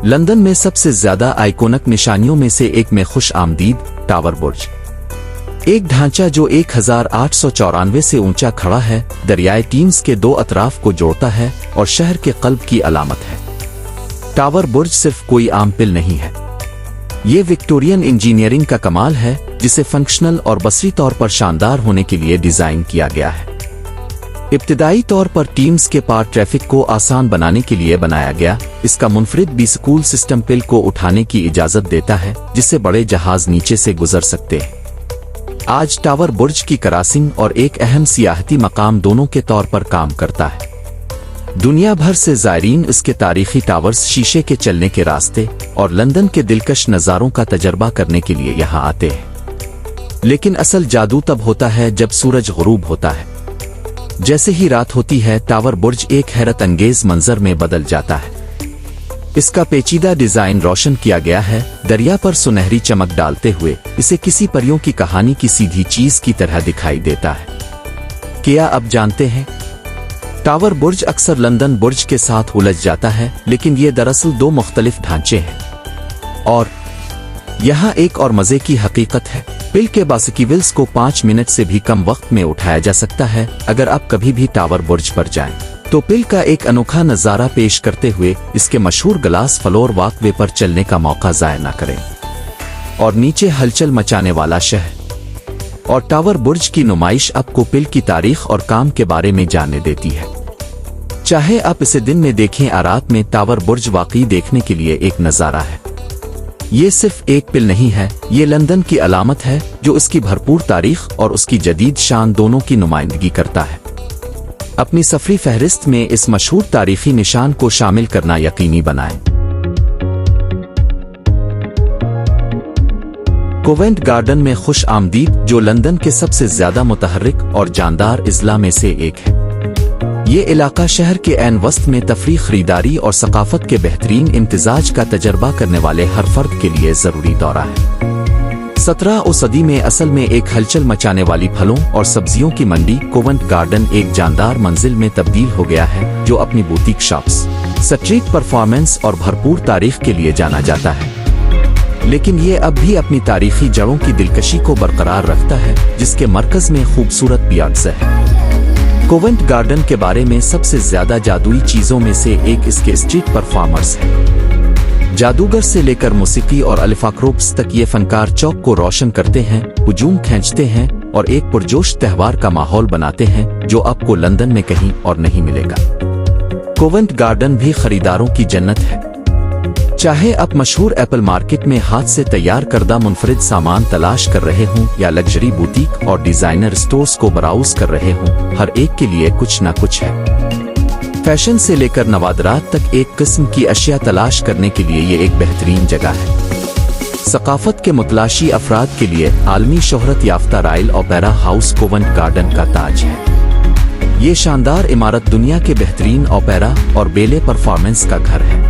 London में सबसे ज्यादा आइकॉनिक निशानियों में से एक में खुश आमदीद टावर बुर्ज, एक ढांचा जो 1894 से ऊंचा खड़ा है, दरियाए टीम्स के दो अतराफ को जोड़ता है और शहर के कल्ब की अलामत है। टावर बुर्ज सिर्फ कोई आम पिल नहीं है, ये विक्टोरियन इंजीनियरिंग का कमाल है जिसे फंक्शनल और बसरी तौर पर शानदार होने के लिए डिजाइन किया गया है। इब्तिदाई तौर पर टीम्स के पार ट्रैफिक को आसान बनाने के लिए बनाया गया, इसका मुनफरिद बी-स्कूल सिस्टम पिल को उठाने की इजाजत देता है जिससे बड़े जहाज नीचे से गुजर सकते हैं। आज टावर बुर्ज की क्रॉसिंग और एक अहम सियाहती मकाम दोनों के तौर पर काम करता है। दुनिया भर से ज़ायरीन इसके तारीखी टावर्स, शीशे के चलने के रास्ते और लंदन के दिलकश नज़ारों का तजर्बा करने के लिए यहाँ आते हैं। लेकिन असल जादू तब होता है जब सूरज गुरूब होता है। जैसे ही रात होती है, टावर बुर्ज एक हैरत अंगेज मंजर में बदल जाता है। इसका पेचीदा डिजाइन रोशन किया गया है, दरिया पर सुनहरी चमक डालते हुए इसे किसी परियों की कहानी की सीधी चीज की तरह दिखाई देता है। क्या अब जानते हैं? टावर बुर्ज अक्सर लंदन बुर्ज के साथ उलझ जाता है, लेकिन ये दरअसल दो मुख्तलिफ ढांचे हैं। और यहाँ एक और मजे की हकीकत है, पिल के बास्केटबॉल्स को 5 मिनट से भी कम वक्त में उठाया जा सकता है। अगर आप कभी भी टावर बुर्ज पर जाएं, तो पिल का एक अनोखा नज़ारा पेश करते हुए इसके मशहूर ग्लास फ्लोर वॉकवे पर चलने का मौका ज़ाया न करें। और नीचे हलचल मचाने वाला शहर और टावर बुर्ज की नुमाइश आपको पिल की तारीख और काम के बारे में जानने देती है। चाहे आप इसे दिन में देखें या रात में, टावर बुर्ज वाकई देखने के लिए एक नज़ारा है। ये सिर्फ एक पिल नहीं है, ये लंदन की अलामत है जो उसकी भरपूर तारीख और उसकी जदीद शान दोनों की नुमाइंदगी करता है। अपनी सफरी फहरिस्त में इस मशहूर तारीखी निशान को शामिल करना यकीनी बनाएं। कोवेंट गार्डन में खुश आमदीद, जो लंदन के सबसे ज्यादा मुतहर्रिक और जानदार इज़ला में से एक है। ये इलाका शहर के ऐन वस्त में तफरीह, खरीदारी और सकाफत के बेहतरीन इम्तिजाज का तजर्बा करने वाले हर फर्द के लिए जरूरी दौरा है। 17वीं सदी में असल में एक हलचल मचाने वाली फलों और सब्जियों की मंडी, कोवेंट गार्डन एक जानदार मंजिल में तब्दील हो गया है जो अपनी बुटीक शॉप्स, स्ट्रीट परफॉर्मेंस और भरपूर तारीख के लिए जाना जाता है। लेकिन ये अब भी अपनी तारीखी जड़ों की दिलकशी को बरकरार रखता है, जिसके मरकज में खूबसूरत पियाज़ है। कोवेंट गार्डन के बारे में सबसे ज्यादा जादुई चीजों में से एक इसके स्ट्रीट परफॉर्मर्स है। जादूगर से लेकर मौसीकी और अल्फाक्रोप्स तक ये फनकार चौक को रोशन करते हैं, हुजूम खींचते हैं और एक पुरजोश त्योहार का माहौल बनाते हैं जो आपको लंदन में कहीं और नहीं मिलेगा। कोवेंट गार्डन भी खरीदारों की जन्नत है। चाहे आप मशहूर एप्पल मार्केट में हाथ से तैयार करदा मुनफरिद सामान तलाश कर रहे हों या लग्जरी बुटीक और डिजाइनर स्टोर्स को ब्राउज कर रहे हों, हर एक के लिए कुछ न कुछ है। फैशन से लेकर नवादरात तक एक किस्म की अशिया तलाश करने के लिए ये एक बेहतरीन जगह है। सकाफत के मुतलाशी अफराद के लिए आलमी शोहरत याफ्ता रॉयल ओपेरा हाउस कोवेंट गार्डन का ताज है। ये शानदार इमारत दुनिया के बेहतरीन ओपेरा और बेले परफॉर्मेंस का घर है।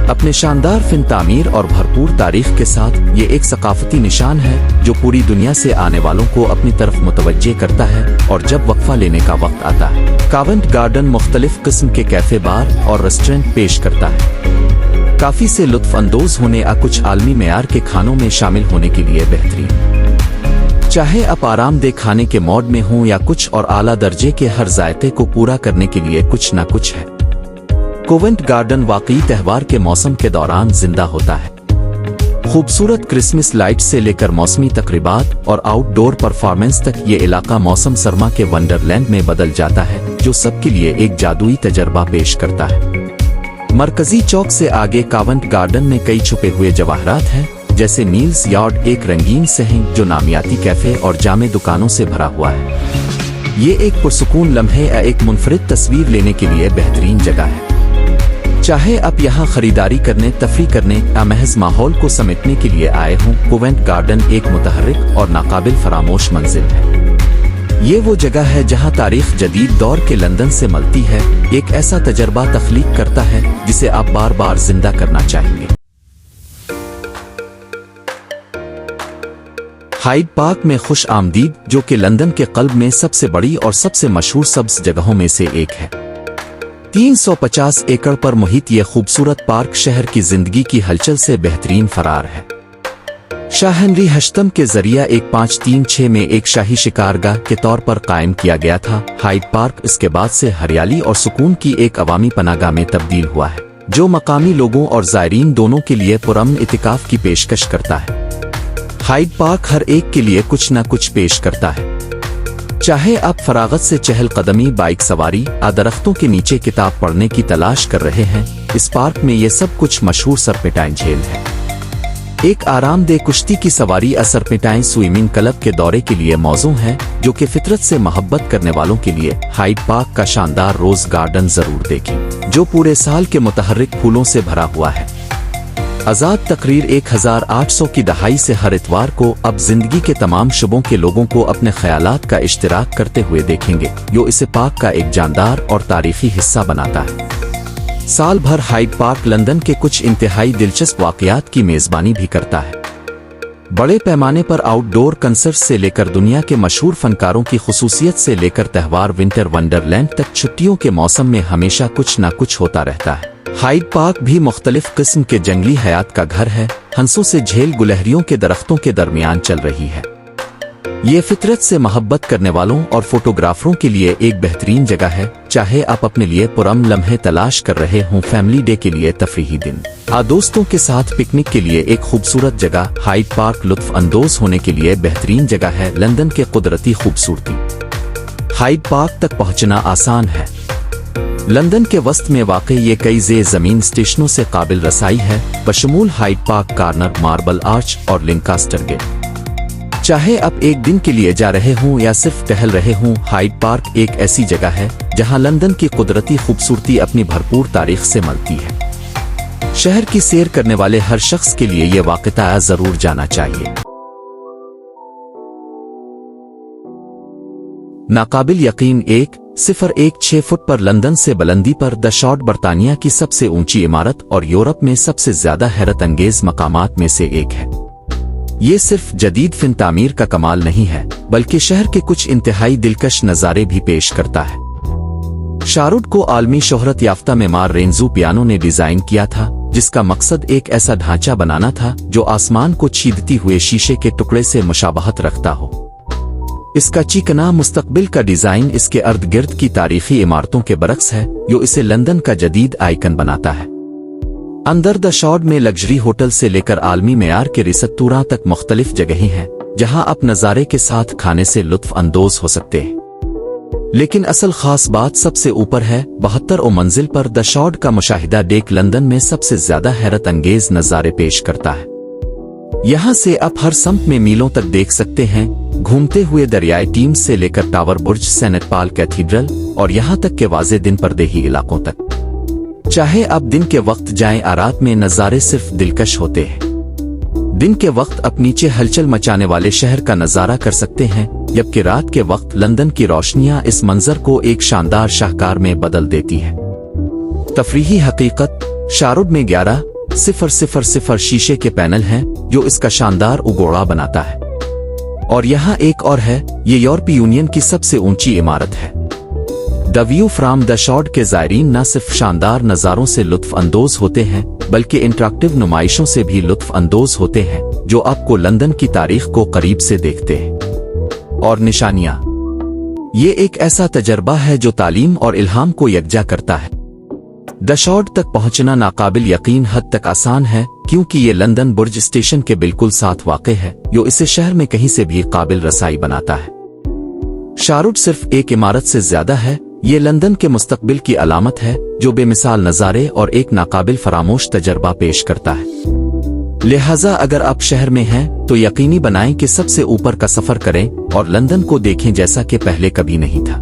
अपने शानदार फिन तामीर और भरपूर तारीख के साथ ये एक सकाफती निशान है जो पूरी दुनिया से आने वालों को अपनी तरफ मुतवज्जे करता है। और जब वक्फा लेने का वक्त आता है, कोवेंट गार्डन मुख्तलिफ किस्म के कैफे, बार और रेस्टोरेंट पेश करता है। काफी से लुत्फ अंदोज होने या कुछ आलमी मेयार के खानों में शामिल होने के लिए बेहतरीन। चाहे आप आरामदेह खाने के मोड में हों या कुछ और आला दर्जे के हर जायके को पूरा करने के लिए कुछ न कुछ है। कोवेंट गार्डन वाकई त्योहार के मौसम के दौरान जिंदा होता है। खूबसूरत क्रिसमस लाइट से लेकर मौसमी तकरीबात और आउटडोर परफॉर्मेंस तक ये इलाका मौसम सरमा के वंडरलैंड में बदल जाता है, जो सबके लिए एक जादुई तजर्बा पेश करता है। मरकजी चौक से आगे कोवेंट गार्डन में कई छुपे हुए जवाहरात हैं, जैसे नील्स यार्ड, एक रंगीन सहन जो नामियाती कैफे और जामे दुकानों से भरा हुआ है। ये एक पुरसुकून लम्हे या एक मुनफरिद तस्वीर लेने के लिए बेहतरीन जगह है। चाहे आप यहाँ खरीदारी करने, तफरी करने या महज माहौल को समेटने के लिए आए हों, कोवेंट गार्डन एक मुतहर्रिक और नाकाबिल फरामोश मंजिल है। ये वो जगह है जहाँ तारीख जदीद दौर के लंदन से मिलती है, एक ऐसा तजर्बा तख्लीक करता है जिसे आप बार बार जिंदा करना चाहेंगे। हाइड पार्क में खुश आमदीद, जो कि लंदन के कल्ब में सबसे बड़ी और सबसे मशहूर सब्ज जगहों में से एक है। 350 एकड़ पर मुहित ये खूबसूरत पार्क शहर की जिंदगी की हलचल से बेहतरीन फरार है। शाह हेनरी अष्टम के जरिए 1536 में एक शाही शिकारगाह के तौर पर कायम किया गया था। हाइड पार्क इसके बाद से हरियाली और सुकून की एक अवामी पनाहगाह में तब्दील हुआ है, जो मकामी लोगों और ज़ायरीन दोनों के लिए पुरअमन इतिकाफ की पेशकश करता है। हाइड पार्क हर एक के लिए कुछ न कुछ पेश करता है, चाहे आप फरागत से चहल कदमी, बाइक सवारी या दरख्तों के नीचे किताब पढ़ने की तलाश कर रहे हैं। इस पार्क में ये सब कुछ मशहूर सरपेटाइन झील है, एक आरामदेह कुश्ती की सवारी या सरपेटाइन स्विमिंग क्लब के दौरे के लिए मौजू है, जो कि फितरत से मोहब्बत करने वालों के लिए हाइड पार्क का शानदार रोज गार्डन जरूर देखें, जो पूरे साल के मुतहर्रिक फूलों से भरा हुआ है। आजाद तकरीर 1800 की दहाई से हर इतवार को अब जिंदगी के तमाम शुबों के लोगों को अपने ख्यालात का इश्तिराक करते हुए देखेंगे, जो इसे पार्क का एक जानदार और तारीखी हिस्सा बनाता है। साल भर हाइड पार्क लंदन के कुछ इंतहाई दिलचस्प वाक़यात की मेज़बानी भी करता है। बड़े पैमाने पर आउटडोर कंसर्ट से लेकर दुनिया के मशहूर फनकारों की खुसूसियत से लेकर त्यौहार विंटर वंडरलैंड तक छुट्टियों के मौसम में हमेशा कुछ न कुछ होता रहता है। हाइड पार्क भी मुख्तलिफ किस्म के जंगली हयात का घर है, हंसों से झेल गुलहरियों के दरख्तों के दरमियान चल रही है। ये फितरत से मोहब्बत करने वालों और फोटोग्राफरों के लिए एक बेहतरीन जगह है, चाहे आप अपने लिए पुरअमन लम्हे तलाश कर रहे हों, फैमिली डे के लिए तफरीही दिन या दोस्तों के साथ पिकनिक के लिए एक खूबसूरत जगह। हाइड पार्क लुत्फ अंदोज होने के लिए बेहतरीन जगह है। लंदन के कुदरती खूबसूरती। हाइड पार्क तक पहुंचना आसान है। लंदन के वस्त में वाक़ई ये कई ज़मीन स्टेशनों से काबिल रसाई है, बशमूल Hyde Park Corner, Marble Arch और लिंकास्टर गेट। चाहे आप एक दिन के लिए जा रहे हों या सिर्फ टहल रहे हों, हाइड पार्क एक ऐसी जगह है जहां लंदन की कुदरती खूबसूरती अपनी भरपूर तारीख से मिलती है। शहर की सैर करने वाले हर शख्स के लिए यह वाक़या जरूर जाना चाहिए। नाकाबिल यकीन 1.06 फुट पर लंदन से बुलंदी पर द शॉट बरतानिया की सबसे ऊंची इमारत और यूरोप में सबसे ज्यादा हैरत अंगेज मकामात में से एक है। ये सिर्फ जदीद फिन तामीर का कमाल नहीं है, बल्कि शहर के कुछ इंतहाई दिलकश नज़ारे भी पेश करता है। शाहरुड को आलमी शोहरत याफ्ता मेमार रेंजो पियानो ने डिजाइन किया था, जिसका मकसद एक ऐसा ढांचा बनाना था जो आसमान को छीदती हुए शीशे के टुकड़े से मुशाबहत रखता हो। इसका चिकना मुस्तकबिल का डिजाइन इसके अर्द गिर्द की तारीखी इमारतों के बरक्स है, जो इसे लंदन का जदीद आइकन बनाता है। अंदर द शॉट में लग्जरी होटल से लेकर आलमी मेयार के रिसतूरा तक मुख्तलिफ जगहें हैं, जहां आप नज़ारे के साथ खाने से लुत्फ अंदोज हो सकते हैं। लेकिन असल खास बात सबसे ऊपर है। 72 मंजिल पर द शॉट का मुशाहिदा डेक लंदन में सबसे ज्यादा हैरत अंगेज नज़ारे पेश करता है। यहां से आप हर सम्त में मीलों तक देख सकते हैं, घूमते हुए दरियाई टीम्स से लेकर टावर बुर्ज, सेनेट पॉल कैथीड्रल और यहां तक के वाज़े दिन पर्देही इलाकों तक। चाहे आप दिन के वक्त जाएं या रात में, नज़ारे सिर्फ दिलकश होते हैं। दिन के वक्त आप नीचे हलचल मचाने वाले शहर का नज़ारा कर सकते हैं, जबकि रात के वक्त लंदन की रोशनियां इस मंजर को एक शानदार शाहकार में बदल देती है। तफरीही हकीकत। शाहरुड में 11,000 शीशे के पैनल हैं, जो इसका शानदार उगोड़ा बनाता है। और यहाँ एक और है, ये यूरोपीय यूनियन की सबसे ऊंची इमारत है। The view from the shot के ज़ायरीन न सिर्फ शानदार नज़ारों से लुत्फ अंदोज होते हैं, बल्कि इंटरैक्टिव नुमाइशों से भी लुत्फ अंदोज होते हैं, जो आपको लंदन की तारीख को करीब से देखते हैं। और निशानियां। ये एक ऐसा तजर्बा है जो तालीम और इल्हाम को यकजा करता है। द शॉट तक पहुंचना नाकाबिल यकीन हद तक आसान है, क्योंकि ये लंदन बुर्ज स्टेशन के बिल्कुल साथ वाक़ है, जो इसे शहर में कहीं से भी काबिल रसाई बनाता है। शाहरुड सिर्फ एक इमारत से ज्यादा है, ये लंदन के मुस्तकबिल की अलामत है, जो बेमिसाल नज़ारे और एक नाकाबिल फरामोश तजर्बा पेश करता है। लिहाजा अगर आप शहर में हैं तो यकीनी बनाएं कि सबसे ऊपर का सफर करें और लंदन को देखें जैसा कि पहले कभी नहीं था।